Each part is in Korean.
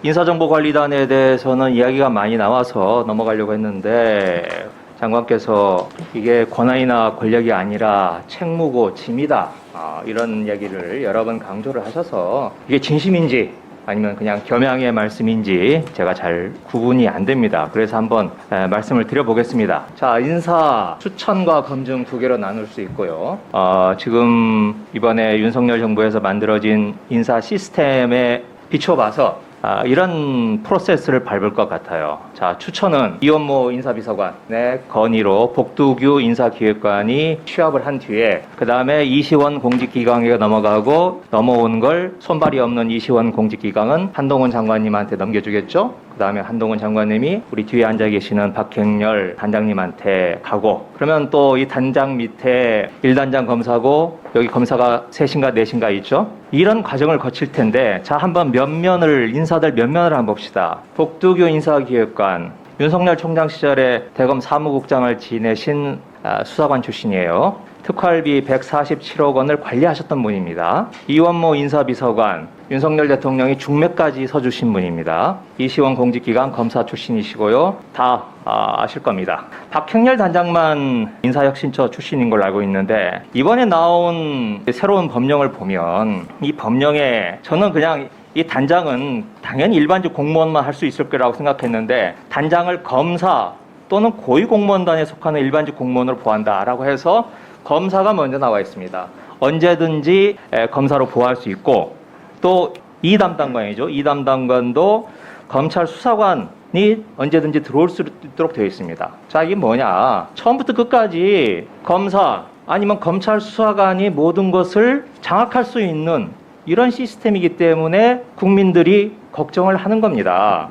인사정보관리단에 대해서는 이야기가 많이 나와서 넘어가려고 했는데 장관께서 이게 권한이나 권력이 아니라 책무고 짐이다, 이런 이야기를 여러 번 강조를 하셔서 이게 진심인지 아니면 그냥 겸양의 말씀인지 제가 잘 구분이 안 됩니다. 그래서 한번 말씀을 드려보겠습니다. 자, 인사 추천과 검증 두 개로 나눌 수 있고요. 지금 이번에 윤석열 정부에서 만들어진 인사 시스템에 비춰봐서 이런 프로세스를 밟을 것 같아요. 자, 추천은 이원모 인사비서관의 건의로 복두규 인사기획관이 취합을 한 뒤에 그 다음에 이시원 공직기강에 넘어온 걸 손발이 없는 이시원 공직기강은 한동훈 장관님한테 넘겨주겠죠. 그 다음에 한동훈 장관님이 우리 뒤에 앉아 계시는 박행렬 단장님한테 가고, 그러면 또 이 단장 밑에 1단장 검사고 여기 검사가 셋인가 넷인가 있죠. 이런 과정을 거칠 텐데, 자, 한번 인사들 면면을 한번 봅시다. 복두규 인사기획관, 윤석열 총장 시절에 대검 사무국장을 지내신 수사관 출신이에요. 특활비 147억 원을 관리하셨던 분입니다. 이원모 인사비서관, 윤석열 대통령이 중매까지 서주신 분입니다. 이시원 공직기관 검사 출신이시고요. 다 아실 겁니다. 박행렬 단장만 인사혁신처 출신인 걸로 알고 있는데, 이번에 나온 새로운 법령을 보면 이 법령에 저는 그냥 이 단장은 당연히 일반직 공무원만 할 수 있을 거라고 생각했는데, 단장을 검사 또는 고위공무원단에 속하는 일반직 공무원으로 보한다라고 해서 검사가 먼저 나와 있습니다. 언제든지 검사로 보호할 수 있고, 또 이 담당관이죠. 이 담당관도 검찰 수사관이 언제든지 들어올 수 있도록 되어 있습니다. 자, 이게 뭐냐? 처음부터 끝까지 검사 아니면 검찰 수사관이 모든 것을 장악할 수 있는 이런 시스템이기 때문에 국민들이 걱정을 하는 겁니다.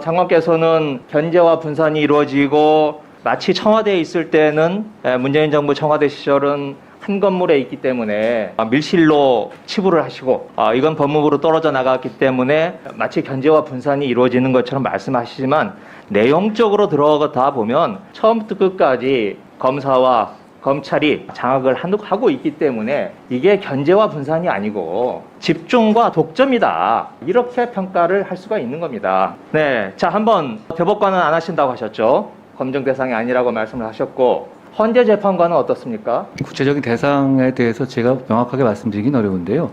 장관께서는 견제와 분산이 이루어지고, 마치 청와대에 있을 때는 문재인 정부 청와대 시절은 한 건물에 있기 때문에 밀실로 치부를 하시고, 이건 법무부로 떨어져 나갔기 때문에 마치 견제와 분산이 이루어지는 것처럼 말씀하시지만, 내용적으로 들어가다 보면 처음부터 끝까지 검사와 검찰이 장악을 하고 있기 때문에 이게 견제와 분산이 아니고 집중과 독점이다, 이렇게 평가를 할 수가 있는 겁니다. 네, 자, 한번 대법관은 안 하신다고 하셨죠. 검증 대상이 아니라고 말씀을 하셨고, 헌재 재판관은 어떻습니까? 구체적인 대상에 대해서 제가 명확하게 말씀드리긴 어려운데요.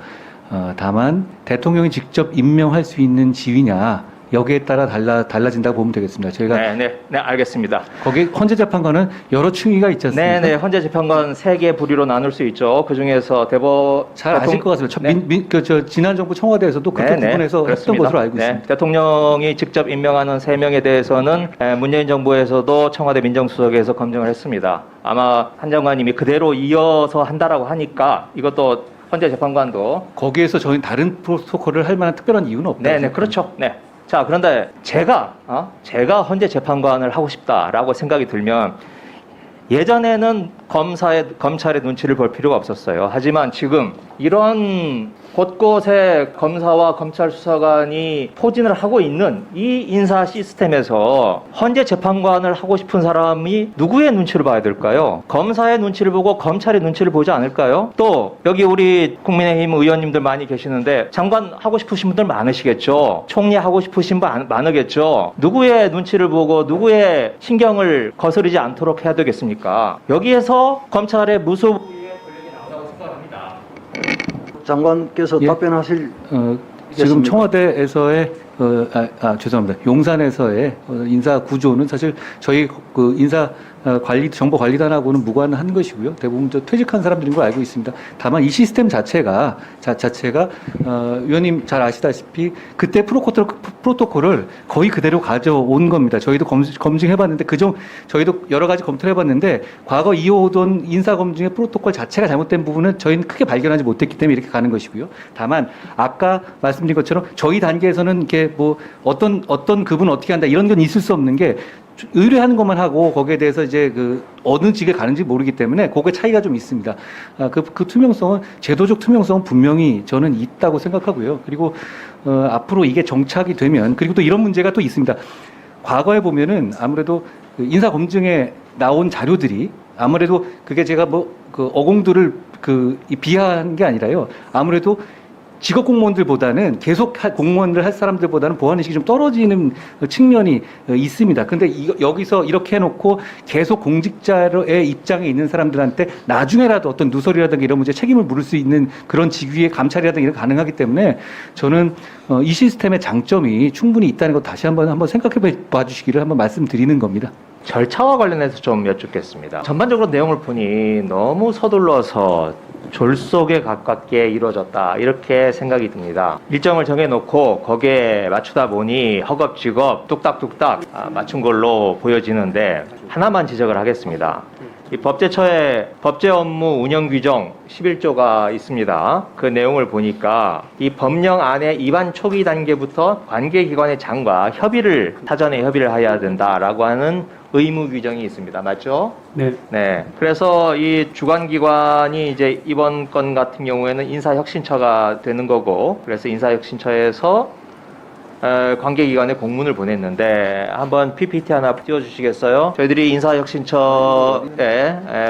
다만 대통령이 직접 임명할 수 있는 지위냐, 여기에 따라 달라진다고 보면 되겠습니다. 저희가 네, 알겠습니다. 거기 헌재 재판관은 여러 층위가 있지 않습니까? 네, 헌재 재판관 3개 부류로 나눌 수 있죠. 그 중에서 잘 아실 것 같습니다. 지난 정부 청와대에서도 그렇게 구분해서 했던 것으로 알고 있습니다. 대통령이 직접 임명하는 3명에 대해서는 문재인 정부에서도 청와대 민정수석에서 검증을 했습니다. 아마 한 장관님이 그대로 이어서 한다라고 하니까 이것도 헌재 재판관도 거기에서 저희 다른 프로토콜을 할 만한 특별한 이유는 없다. 네, 그렇죠. 네. 자, 그런데 제가 헌재 재판관을 하고 싶다라고 생각이 들면, 예전에는 검찰의 눈치를 볼 필요가 없었어요. 하지만 지금 이런 곳곳에 검사와 검찰 수사관이 포진을 하고 있는 이 인사 시스템에서 헌재 재판관을 하고 싶은 사람이 누구의 눈치를 봐야 될까요? 검사의 눈치를 보고 검찰의 눈치를 보지 않을까요? 또 여기 우리 국민의힘 의원님들 많이 계시는데 장관 하고 싶으신 분들 많으시겠죠. 총리 하고 싶으신 분 많으겠죠. 누구의 눈치를 보고 누구의 신경을 거스르지 않도록 해야 되겠습니까? 여기에서 검찰의 무소부의 권력이 나온다고 생각합니다. 장관께서 답변하실 지금 청와대에서의 죄송합니다. 용산에서의 인사 구조는 사실 저희 그 인사 정보관리단하고는 무관한 것이고요. 대부분 퇴직한 사람들인 걸 알고 있습니다. 다만 이 시스템 자체가 위원님 잘 아시다시피 그때 프로토콜을 거의 그대로 가져온 겁니다. 저희도 검증해봤는데 저희도 여러 가지 검토를 해봤는데, 과거 이어오던 인사검증의 프로토콜 자체가 잘못된 부분은 저희는 크게 발견하지 못했기 때문에 이렇게 가는 것이고요. 다만 아까 말씀드린 것처럼 저희 단계에서는 이렇게 뭐 어떤 급은 어떻게 한다 이런 건 있을 수 없는 게, 의뢰하는 것만 하고 거기에 대해서 이제 어느 직에 가는지 모르기 때문에 그게 차이가 좀 있습니다. 그 투명성은, 제도적 투명성은 분명히 저는 있다고 생각하고요. 그리고 앞으로 이게 정착이 되면, 그리고 또 이런 문제가 또 있습니다. 과거에 보면은 아무래도 인사 검증에 나온 자료들이 아무래도 그게 제가 어공들을 비하한 게 아니라요. 아무래도 직업 공무원들보다는 계속 공무원들 할 사람들보다는 보안의식이 좀 떨어지는 측면이 있습니다. 근데 여기서 이렇게 해놓고 계속 공직자의 입장에 있는 사람들한테 나중에라도 어떤 누설이라든가 이런 문제 책임을 물을 수 있는 그런 직위의 감찰이라든가 이런 게 가능하기 때문에 저는 이 시스템의 장점이 충분히 있다는 것 다시 한번 생각해 봐 주시기를 한번 말씀드리는 겁니다. 절차와 관련해서 좀 여쭙겠습니다. 전반적으로 내용을 보니 너무 서둘러서 졸속에 가깝게 이루어졌다 이렇게 생각이 듭니다. 일정을 정해놓고 거기에 맞추다 보니 허겁지겁 뚝딱뚝딱 맞춘 걸로 보여지는데 하나만 지적을 하겠습니다. 이 법제처에 법제 업무 운영 규정 11조가 있습니다. 그 내용을 보니까 이 법령 안에 입안 초기 단계부터 관계기관의 장과 사전에 협의를 해야 된다라고 하는 의무 규정이 있습니다. 맞죠? 네. 네. 그래서 이 주관기관이 이제 이번 건 같은 경우에는 인사혁신처가 되는 거고, 그래서 인사혁신처에서 관계기관에 공문을 보냈는데 한번 PPT 하나 띄워주시겠어요? 저희들이 인사혁신처에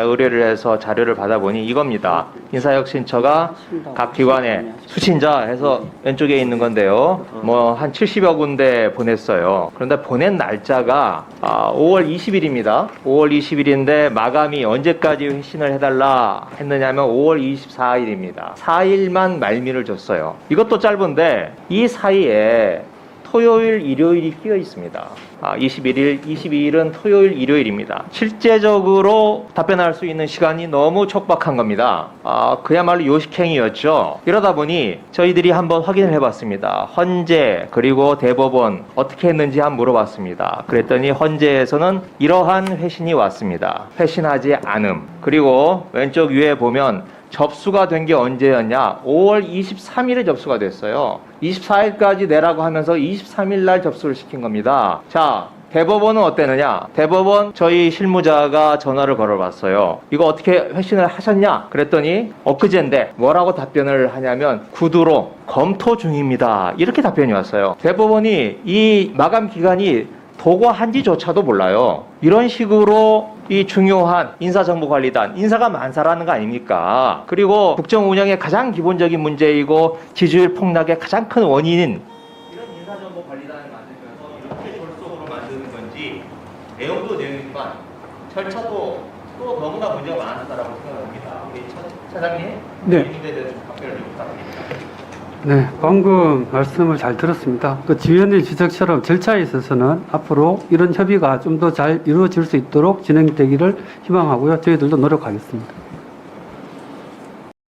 의뢰를 해서 자료를 받아보니 이겁니다. 인사혁신처가 각 기관에 수신자 해서 왼쪽에 있는 건데요. 뭐 한 70여 군데 보냈어요. 그런데 보낸 날짜가 5월 20일입니다. 5월 20일인데 마감이 언제까지 회신을 해달라 했느냐면 5월 24일입니다. 4일만 말미를 줬어요. 이것도 짧은데 이 사이에 토요일, 일요일이 끼어 있습니다. 21일, 22일은 토요일, 일요일입니다. 실제적으로 답변할 수 있는 시간이 너무 촉박한 겁니다. 그야말로 요식행위였죠. 이러다 보니 저희들이 한번 확인을 해봤습니다. 헌재 그리고 대법원 어떻게 했는지 한번 물어봤습니다. 그랬더니 헌재에서는 이러한 회신이 왔습니다. 회신하지 않음. 그리고 왼쪽 위에 보면 접수가 된 게 언제였냐? 5월 23일에 접수가 됐어요. 24일까지 내라고 하면서 23일 날 접수를 시킨 겁니다. 자, 대법원은 어땠느냐? 대법원 저희 실무자가 전화를 걸어봤어요. 이거 어떻게 회신을 하셨냐? 그랬더니 엊그제인데 뭐라고 답변을 하냐면 구두로 검토 중입니다. 이렇게 답변이 왔어요. 대법원이 이 마감 기간이 도과한지조차도 몰라요. 이런 식으로 이 중요한 인사정보관리단, 인사가 만사라는 거 아닙니까? 그리고 국정 운영의 가장 기본적인 문제이고 지지율 폭락의 가장 큰 원인인 이런 인사정보관리단을 만들면서 이렇게 졸속으로 만드는 건지 내용도 내용이지만 절차도 또 너무나 문제가 많았다라고 생각합니다. 우리 차장님, 네. 이 문제에 대해서 좀 답변을 좀 부탁드립니다. 네, 방금 말씀을 잘 들었습니다. 그 지휘원님 지적처럼 절차에 있어서는 앞으로 이런 협의가 좀 더 잘 이루어질 수 있도록 진행되기를 희망하고요. 저희들도 노력하겠습니다.